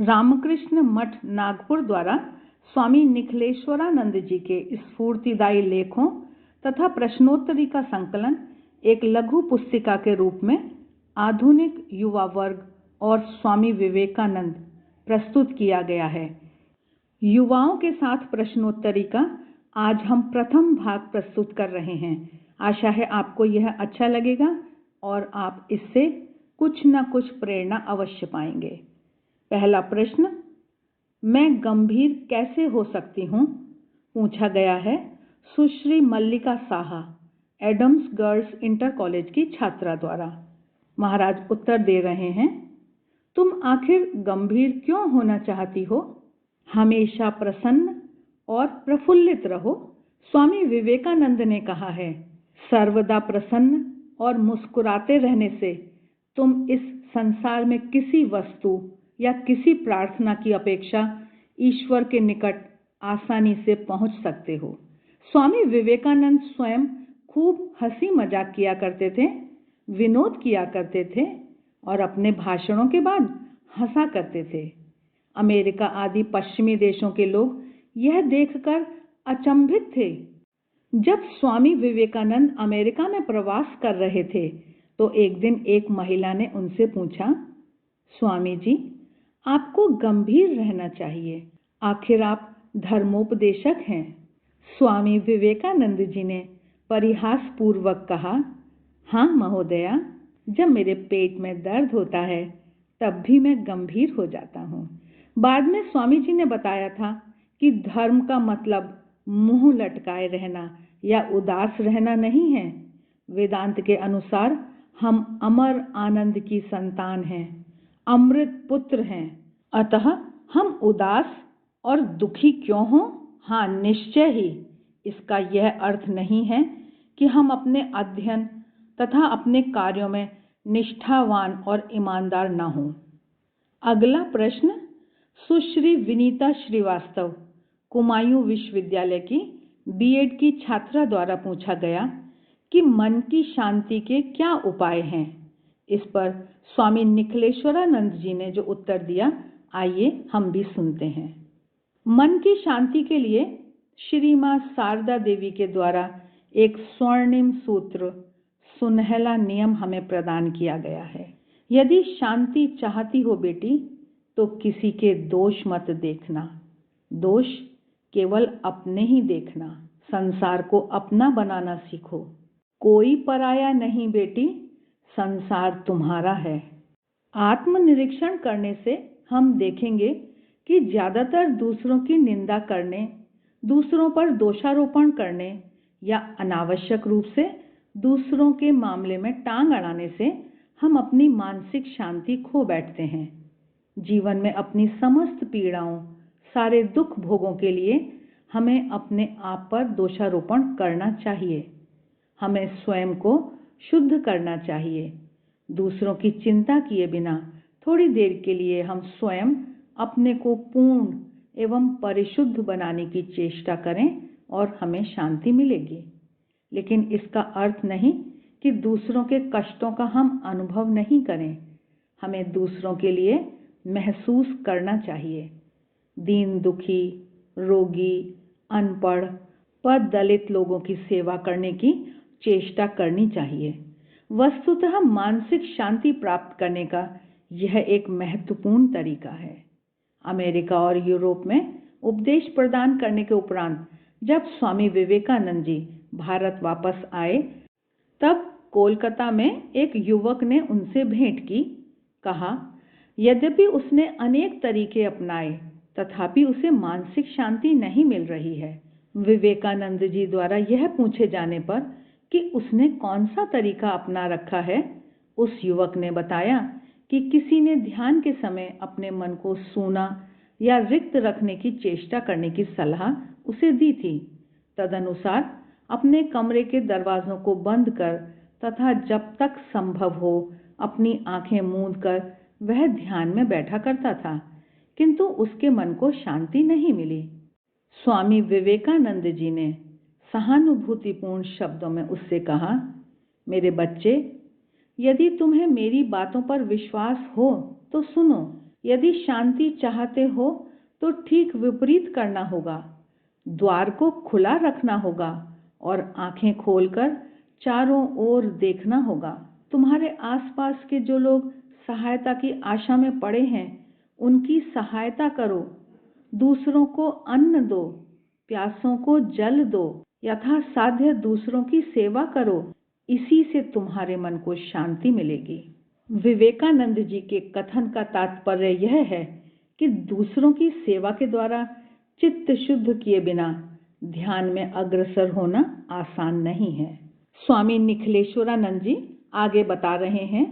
रामकृष्ण मठ नागपुर द्वारा स्वामी निखिलेश्वरानंद जी के स्फूर्तिदायी लेखों तथा प्रश्नोत्तरी का संकलन एक लघु पुस्तिका के रूप में आधुनिक युवा वर्ग और स्वामी विवेकानंद प्रस्तुत किया गया है। युवाओं के साथ प्रश्नोत्तरी का आज हम प्रथम भाग प्रस्तुत कर रहे हैं। आशा है आपको यह अच्छा लगेगा और आप इससे कुछ न कुछ प्रेरणा अवश्य पाएंगे। पहला प्रश्न, मैं गंभीर कैसे हो सकती हूँ? पूछा गया है Sushri Mallika Saha, Adams girls inter college की छात्रा द्वारा। महाराज उत्तर दे रहे हैं, तुम आखिर गंभीर क्यों होना चाहती हो? हमेशा प्रसन्न और प्रफुल्लित रहो। स्वामी विवेकानंद ने कहा है, सर्वदा प्रसन्न और मुस्कुराते रहने से तुम इस संसार में किसी वस्तु या किसी प्रार्थना की अपेक्षा ईश्वर के निकट आसानी से पहुंच सकते हो। स्वामी विवेकानंद स्वयं खूब हंसी मजाक किया करते थे, विनोद किया करते थे और अपने भाषणों के बाद हंसा करते थे। अमेरिका आदि पश्चिमी देशों के लोग यह देखकर अचंभित थे। जब स्वामी विवेकानंद अमेरिका में प्रवास कर रहे थे तो एक दिन एक महिला ने उनसे पूछा, स्वामी जी, आपको गंभीर रहना चाहिए, आखिर आप धर्मोपदेशक हैं। स्वामी विवेकानंद जी ने परिहास पूर्वक कहा, हाँ महोदया, जब मेरे पेट में दर्द होता है तब भी मैं गंभीर हो जाता हूँ। बाद में स्वामी जी ने बताया था कि धर्म का मतलब मुंह लटकाए रहना या उदास रहना नहीं है। वेदांत के अनुसार हम अमर आनंद की संतान हैं, अमृत पुत्र हैं, अतः हम उदास और दुखी क्यों हों? हाँ, निश्चय ही इसका यह अर्थ नहीं है कि हम अपने अध्ययन तथा अपने कार्यों में निष्ठावान और ईमानदार न हों। अगला प्रश्न सुश्री विनीता श्रीवास्तव, कुमायूं विश्वविद्यालय की बीएड की छात्रा द्वारा पूछा गया कि मन की शांति के क्या उपाय हैं। इस पर स्वामी निखिलेश्वरानंद जी ने जो उत्तर दिया, आइए हम भी सुनते हैं। मन की शांति के लिए श्री मां शारदा देवी के द्वारा एक स्वर्णिम सूत्र, सुनहला नियम हमें प्रदान किया गया है। यदि शांति चाहती हो बेटी तो किसी के दोष मत देखना, दोष केवल अपने ही देखना। संसार को अपना बनाना सीखो। कोई पराया नहीं बेटी, संसार तुम्हारा है। आत्मनिरीक्षण करने से हम देखेंगे कि ज्यादातर दूसरों की निंदा करने, दूसरों पर दोषारोपण करने या अनावश्यक रूप से दूसरों के मामले में टांग अड़ाने से हम अपनी मानसिक शांति खो बैठते हैं। जीवन में अपनी समस्त पीड़ाओं, सारे दुख भोगों के लिए हमें अपने आप पर दोषारोपण करना चाहिए। हमें स्वयं को शुद्ध करना चाहिए। दूसरों की चिंता किए बिना थोड़ी देर के लिए हम स्वयं अपने को पूर्ण एवं परिशुद्ध बनाने की चेष्टा करें और हमें शांति मिलेगी। लेकिन इसका अर्थ नहीं कि दूसरों के कष्टों का हम अनुभव नहीं करें। हमें दूसरों के लिए महसूस करना चाहिए। दीन दुखी, रोगी, अनपढ़, पददलित लोगों की सेवा करने की चेष्टा करनी चाहिए। वस्तुतः मानसिक शांति प्राप्त करने का यह एक महत्वपूर्ण तरीका है। अमेरिका और यूरोप में उपदेश प्रदान करने के उपरांत जब स्वामी विवेकानंद जी भारत वापस आए तब कोलकाता में एक युवक ने उनसे भेंट की। कहा, यद्यपि उसने अनेक तरीके अपनाए तथापि उसे मानसिक शांति नहीं मिल रही है। विवेकानंद जी द्वारा यह पूछे जाने पर कि उसने कौन सा तरीका अपना रखा है, उस युवक ने बताया कि किसी ने ध्यान के समय अपने मन को सूना या रिक्त रखने की चेष्टा करने की सलाह उसे दी थी। तदनुसार अपने कमरे के दरवाजों को बंद कर तथा जब तक संभव हो अपनी आंखें मूंद कर वह ध्यान में बैठा करता था, किंतु उसके मन को शांति नहीं मिली। स्वामी विवेकानंद जी ने सहानुभूतिपूर्ण शब्दों में उससे कहा, मेरे बच्चे, यदि तुम्हें मेरी बातों पर विश्वास हो तो सुनो। यदि शांति चाहते हो तो ठीक विपरीत करना होगा। द्वार को खुला रखना होगा और आंखें खोलकर चारों ओर देखना होगा। तुम्हारे आसपास के जो लोग सहायता की आशा में पड़े हैं, उनकी सहायता करो। दूसरों को अन्न दो, प्यासों को जल दो, यथासाध्य दूसरों की सेवा करो। इसी से तुम्हारे मन को शांति मिलेगी। विवेकानंद जी के कथन का तात्पर्य यह है कि दूसरों की सेवा के द्वारा चित्त शुद्ध किए बिना ध्यान में अग्रसर होना आसान नहीं है। स्वामी निखिलेश्वरानंद जी आगे बता रहे हैं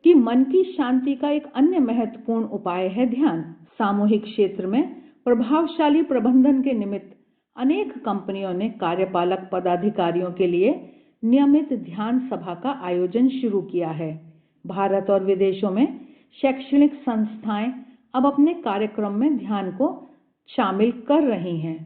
कि मन की शांति का एक अन्य महत्वपूर्ण उपाय है ध्यान। सामूहिक क्षेत्र में प्रभावशाली प्रबंधन के निमित्त अनेक कंपनियों ने कार्यपालक पदाधिकारियों के लिए नियमित ध्यान सभा का आयोजन शुरू किया है। भारत और विदेशों में शैक्षणिक संस्थाएं अब अपने कार्यक्रम में ध्यान को शामिल कर रही हैं।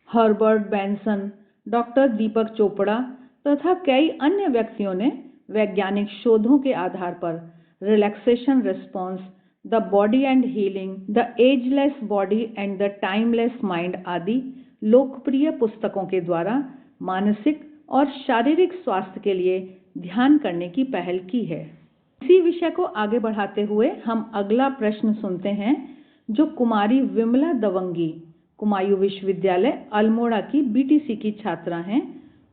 हर्बर्ट बेंसन, डॉक्टर दीपक चोपड़ा तथा कई अन्य व्यक्तियों ने वैज्ञानिक शोधों के आधार पर relaxation response, the body and healing, the ageless body and the timeless mind आदि लोकप्रिय पुस्तकों के द्वारा मानसिक और शारीरिक स्वास्थ्य के लिए ध्यान करने की पहल की है। इसी विषय को आगे बढ़ाते हुए हम अगला प्रश्न सुनते हैं, जो कुमारी विमला दवंगी, कुमायूं विश्वविद्यालय अल्मोड़ा की बीटीसी की छात्रा हैं।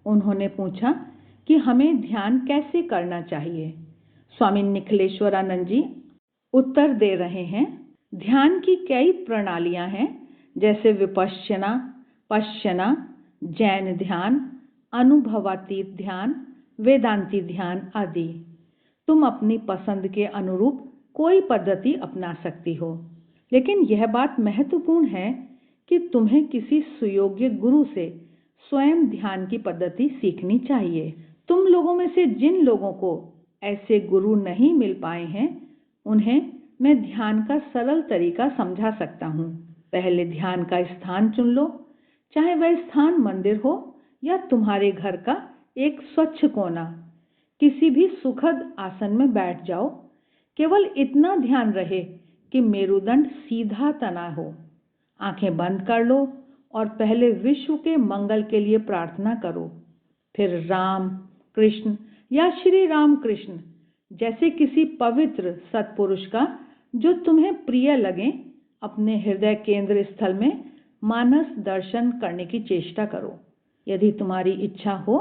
उन्होंने पूछा कि हमें ध्यान कैसे करना चाहिए। स्वामी निखिलेश्वरानंद जी उत्तर दे रहे हैं, ध्यान की कई प्रणालियां हैं, जैसे विपश्यना, पश्यना, जैन ध्यान, अनुभवातीत ध्यान, वेदांती ध्यान आदि। तुम अपनी पसंद के अनुरूप कोई पद्धति अपना सकती हो, लेकिन यह बात महत्वपूर्ण है कि तुम्हें किसी सुयोग्य गुरु से स्वयं ध्यान की पद्धति सीखनी चाहिए। तुम लोगों में से जिन लोगों को ऐसे गुरु नहीं मिल पाए हैं, उन्हें मैं ध्यान का सरल तरीका समझा सकता हूँ। पहले ध्यान का स्थान चुन लो, चाहे वह स्थान मंदिर हो या तुम्हारे घर का एक स्वच्छ कोना। किसी भी सुखद आसन में बैठ जाओ। केवल इतना ध्यान रहे कि मेरुदंड सीधा तना हो। आंखें बंद कर लो और पहले विश्व के मंगल के लिए प्रार्थना करो। फिर राम, कृष्ण या श्री राम कृष्ण जैसे किसी पवित्र सत्पुरुष का जो तुम्हें प्रिय लगे, अपने हृदय केंद्र स्थल में मानस दर्शन करने की चेष्टा करो। यदि तुम्हारी इच्छा हो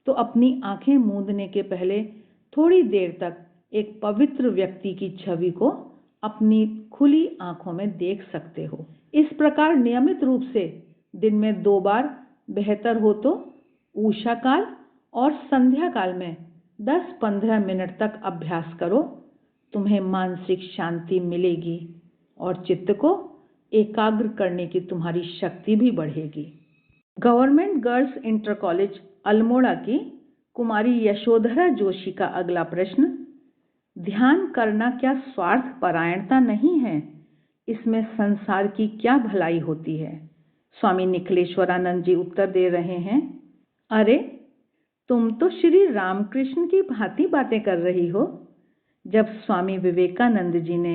तो अपनी आंखें मूंदने के पहले थोड़ी देर तक एक पवित्र व्यक्ति की छवि को अपनी खुली आंखों में देख सकते हो। इस प्रकार नियमित रूप से दिन में 2 बार, बेहतर हो तो उषा काल और संध्या काल में 10-15 मिनट तक अभ्यास करो। तुम्हें मानसिक शांति मिलेगी और चित्त को एकाग्र करने की तुम्हारी शक्ति भी बढ़ेगी। Government girls inter college Almora की कुमारी यशोधरा जोशी का अगला प्रश्न, ध्यान करना क्या स्वार्थ परायणता नहीं है? इसमें संसार की क्या भलाई होती है? स्वामी निखिलेश्वरानंद जी उत्तर दे रहे हैं, अरे तुम तो श्री रामकृष्ण की भांति बातें कर रही हो। जब स्वामी विवेकानंद जी ने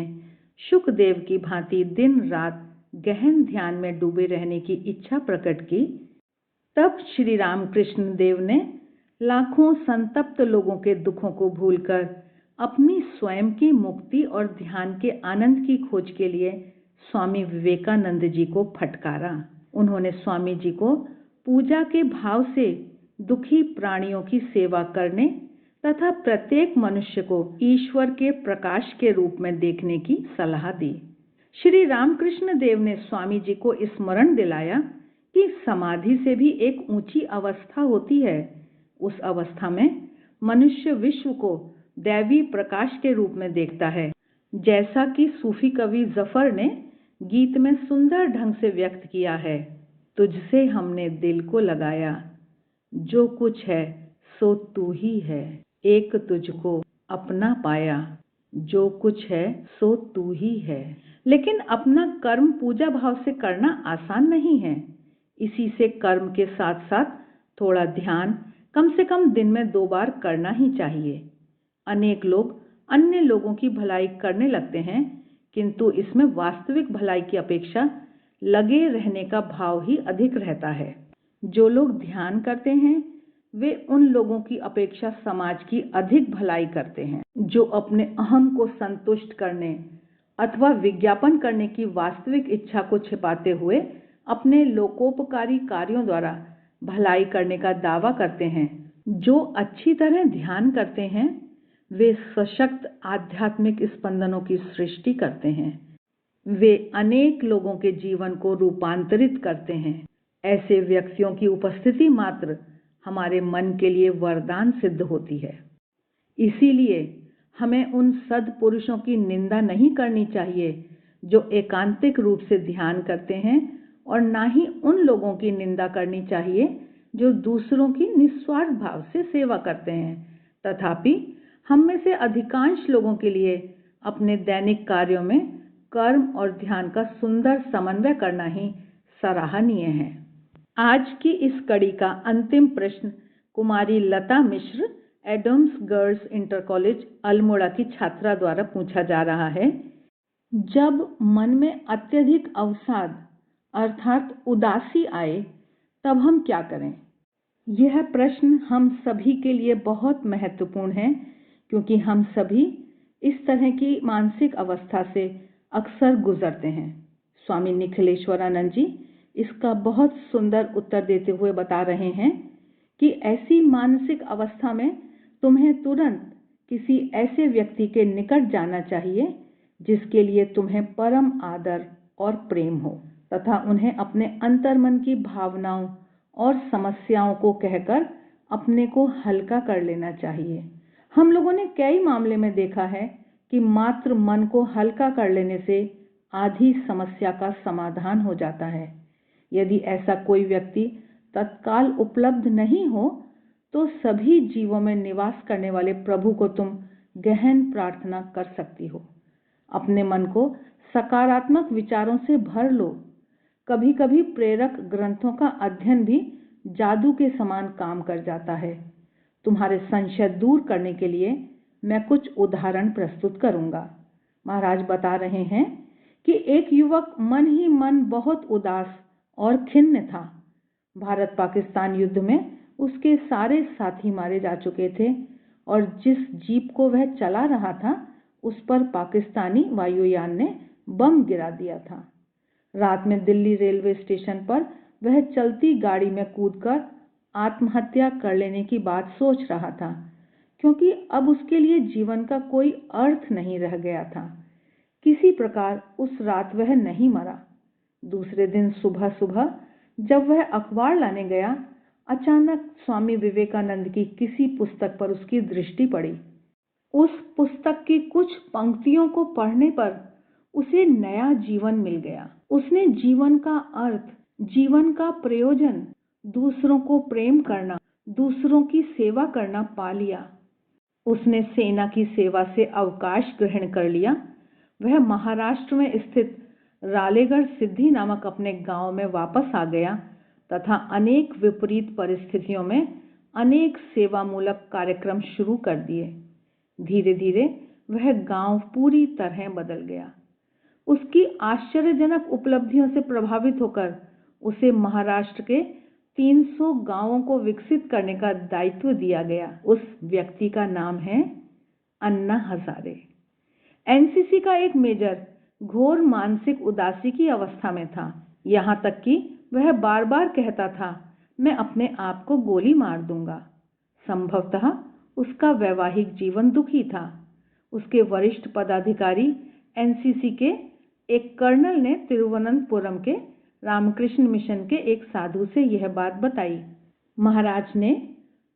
शुकदेव की भांति दिन रात गहन ध्यान में डूबे रहने की इच्छा प्रकट की, तब श्री रामकृष्ण देव ने लाखों संतप्त लोगों के दुखों को भूलकर अपनी स्वयं की मुक्ति और ध्यान के आनंद की खोज के लिए स्वामी विवेकानंद जी को फटकारा। उन्होंने स्वामी जी को पूजा के भाव से दुखी प्राणियों की सेवा करने तथा प्रत्येक मनुष्य को ईश्वर के प्रकाश के रूप में देखने की सलाह दी। श्री रामकृष्ण देव ने स्वामी जी को स्मरण दिलाया कि समाधि से भी एक ऊंची अवस्था होती है। उस अवस्था में मनुष्य विश्व को दैवी प्रकाश के रूप में देखता है, जैसा कि सूफी कवि जफर ने गीत में सुंदर ढंग से व्यक्त किया है। तुझसे हमने दिल को लगाया, जो कुछ है सो तू ही है। एक तुझको अपना पाया, जो कुछ है सो तू ही है। लेकिन अपना कर्म पूजा भाव से करना आसान नहीं है। इसी से कर्म के साथ साथ थोड़ा ध्यान कम से कम दिन में 2 बार करना ही चाहिए। अनेक लोग अन्य लोगों की भलाई करने लगते हैं, किंतु इसमें वास्तविक भलाई की अपेक्षा लगे रहने का भाव ही अधिक रहता है। जो लोग ध्यान करते हैं वे उन लोगों की अपेक्षा समाज की अधिक भलाई करते हैं जो अपने अहम को संतुष्ट करने अथवा विज्ञापन करने की वास्तविक इच्छा को छिपाते हुए अपने लोकोपकारी कार्यों द्वारा भलाई करने का दावा करते हैं। जो अच्छी तरह ध्यान करते हैं वे सशक्त आध्यात्मिक स्पंदनों की सृष्टि करते हैं। वे अनेक लोगों के जीवन को रूपांतरित करते हैं। ऐसे व्यक्तियों की उपस्थिति मात्र हमारे मन के लिए वरदान सिद्ध होती है। इसीलिए हमें उन सद्पुरुषों की निंदा नहीं करनी चाहिए जो एकांतिक रूप से ध्यान करते हैं, और ना ही उन लोगों की निंदा करनी चाहिए जो दूसरों की निस्वार्थ भाव से सेवा करते हैं। तथापि हम में से अधिकांश लोगों के लिए अपने दैनिक कार्यों में कर्म और ध्यान का सुंदर समन्वय करना ही सराहनीय है। आज की इस कड़ी का अंतिम प्रश्न Kumari Lata Mishra, Adams girls inter college Almora की छात्रा द्वारा पूछा जा रहा है। जब मन में अत्यधिक अवसाद अर्थात उदासी आए तब हम क्या करें? यह प्रश्न हम सभी के लिए बहुत महत्वपूर्ण है, क्योंकि हम सभी इस तरह की मानसिक अवस्था से अक्सर गुजरते हैं। स्वामी निखिलेश्वरानंद जी इसका बहुत सुंदर उत्तर देते हुए बता रहे हैं कि ऐसी मानसिक अवस्था में तुम्हें तुरंत किसी ऐसे व्यक्ति के निकट जाना चाहिए जिसके लिए तुम्हें परम आदर और प्रेम हो, तथा उन्हें अपने अंतर्मन की भावनाओं और समस्याओं को कहकर अपने को हल्का कर लेना चाहिए। हम लोगों ने कई मामले में देखा है कि मात्र मन को हल्का कर लेने से आधी समस्या का समाधान हो जाता है। यदि ऐसा कोई व्यक्ति तत्काल उपलब्ध नहीं हो तो सभी जीवों में निवास करने वाले प्रभु को तुम गहन प्रार्थना कर सकती हो। अपने मन को सकारात्मक विचारों से भर लो। कभी कभी प्रेरक ग्रंथों का अध्ययन भी जादू के समान काम कर जाता है। तुम्हारे संशय दूर करने के लिए मैं कुछ उदाहरण प्रस्तुत करूंगा। महाराज बता रहे हैं कि एक युवक मन ही मन बहुत उदास और खिन्न था। भारत पाकिस्तान युद्ध में उसके सारे साथी मारे जा चुके थे और जिस जीप को वह चला रहा था उस पर पाकिस्तानी वायुयान ने बम गिरा दिया था। रात में दिल्ली रेलवे स्टेशन पर वह चलती गाड़ी में कूदकर आत्महत्या कर लेने की बात सोच रहा था, क्योंकि अब उसके लिए जीवन का कोई अर्थ नहीं रह गया था। किसी प्रकार उस रात वह नहीं मरा। दूसरे दिन सुबह सुबह जब वह अखबार लाने गया, अचानक स्वामी विवेकानंद की किसी पुस्तक पर उसकी दृष्टि पड़ी। उस पुस्तक की कुछ पंक्तियों को पढ़ने पर उसे नया जीवन मिल गया। उसने जीवन का अर्थ, जीवन का प्रयोजन, दूसरों को प्रेम करना, दूसरों की सेवा करना पा लिया। उसने सेना की सेवा से अवकाश ग्रहण कर लिया। वह महाराष्ट्र में स्थित रालेगढ़ सिद्धि नामक अपने गांव में वापस आ गया तथा अनेक विपरीत परिस्थितियों में अनेक सेवामूलक कार्यक्रम शुरू कर दिए। धीरे धीरे वह गांव पूरी तरह बदल गया। उसकी आश्चर्यजनक उपलब्धियों से प्रभावित होकर उसे महाराष्ट्र के 300 गांवों को विकसित करने का दायित्व दिया गया। उस व्यक्ति का नाम है अन्ना हजारे। एनसीसी का एक मेजर घोर मानसिक उदासी की अवस्था में था। यहाँ तक कि वह बार बार कहता था, मैं अपने आप को गोली मार दूंगा। संभवतः उसका वैवाहिक जीवन दुखी था। उसके वरिष्ठ पदाधिकारी एनसीसी के एक कर्नल ने तिरुवनंतपुरम के रामकृष्ण मिशन के एक साधु से यह बात बताई। महाराज ने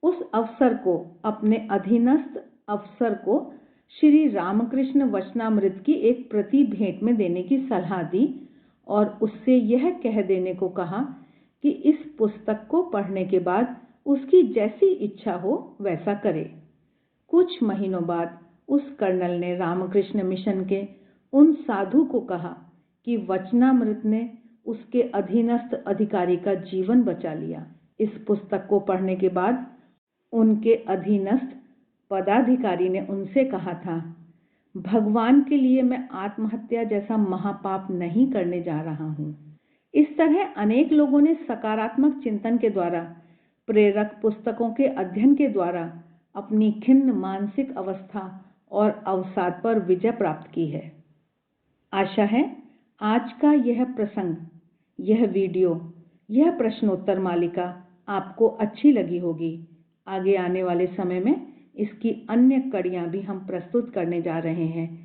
उस अफसर को, अपने अधीनस्थ अफसर को, श्री रामकृष्ण वचनामृत की एक प्रति भेंट में देने की सलाह दी और उससे यह कह देने को कहा कि इस पुस्तक को पढ़ने के बाद उसकी जैसी इच्छा हो वैसा करे। कुछ महीनों बाद उस कर्नल ने रामकृष्ण मिशन के उन साधु को कहा कि वचनामृत ने उसके अधीनस्थ अधिकारी का जीवन बचा लिया। इस पुस्तक को पढ़ने के बाद उनके अधीनस्थ पदाधिकारी ने उनसे कहा था, भगवान के लिए मैं आत्महत्या जैसा महापाप नहीं करने जा रहा हूँ। इस तरह अनेक लोगों ने सकारात्मक चिंतन के द्वारा, प्रेरक पुस्तकों के अध्ययन के द्वारा अपनी खिन्न मानसिक अवस्था और अवसाद पर विजय प्राप्त की है। आशा है आज का यह प्रसंग, यह वीडियो, यह प्रश्नोत्तर मालिका आपको अच्छी लगी होगी। आगे आने वाले समय में इसकी अन्य कड़ियां भी हम प्रस्तुत करने जा रहे हैं।